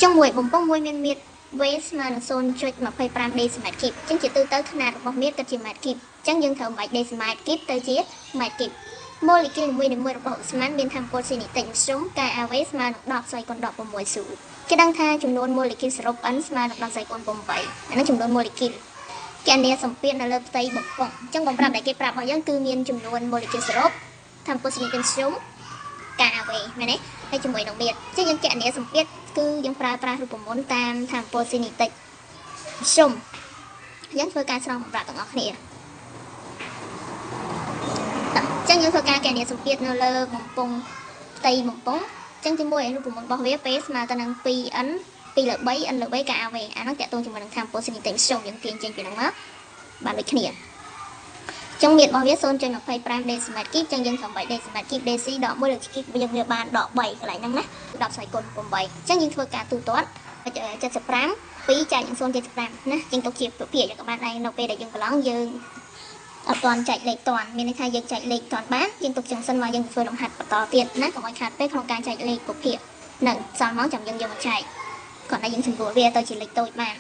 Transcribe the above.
trong buổi bấm bông môi miên miệt với mà nó xôn chui mà phơi pram decimal kịp chẳng chỉ từ tới khảរបស់miệtក៏ជា mét គីបចឹងយើងត្រូវបាច់ decimal គីបទៅជា mét គីប molecule មួយរបស់ស្មានមានថាមពលស៊ីនីតិចស្រុំកាយ AV ស្មើនឹង10ស្វ័យគុណ16ស៊ូគេដឹងថាចំនួន molecule សរុប n ស្មើនឹង10ស្វ័យគុណ8អានេះចំនួន molecule គេអានេះសម្ពាធនៅលើផ្ទៃបំពង់ចឹងបំប្រាប់ដែលគេប្រាប់របស់យើងគឺមានចំនួន molecule សរុបថាមពលស៊ីនីតិចស្រុំកាយ AV មែនទេហើយជាមួយនឹងមានចឹងយើងគេអានេះសម្ពាធគឺយើងប្រើប្រាស់រូបមន្តតាមថាមពលស៊ីនីតិចស្រុំយើងធ្វើការស្រង់បំប្រាប់ទាំងអស់គ្នាចឹងយើងធ្វើការកណនាសម្ពាធនៅលើបំពង់ផ្ទៃបំពង់ចឹងជាមួយរូបមន្តរបស់វា P ស្មើទៅនឹង 2n 2លើ3 n លើ3 KAV អានោះតកតងជាមួយនឹងថាមពលស៊ីនីតិចស្រុំយើងទាញចេញពីនោះមកបានដូចគ្នាចឹងមាត្ររបស់វា 0.25 decimal គីបចឹងយើងត្រូវបាច់ decimal គីប dc ដក1លើគីបយើងវាបានដក3កន្លែងហ្នឹងណា10ស្វ័យគុណ8ចឹងយើងធ្វើការទូទាត់75 2ចែកនឹង0.75ណាចឹងទុកជាប្រភេទយើងក៏បានដែរនៅពេលដែលយើងប្រឡងយើងអត់ទាន់ចែកលេខតាន់មានន័យថាយើងចែកលេខតាន់បានយើងទុកចឹងសិនមកយើងធ្វើលំហាត់បន្តទៀតណាកុំឲ្យខាតពេកក្នុងការចែកលេខប្រភេទនឹងសល់មកចាំយើងយកមកចែកគាត់តែយើងសម្រួលវាទៅជាលេខតូចបាន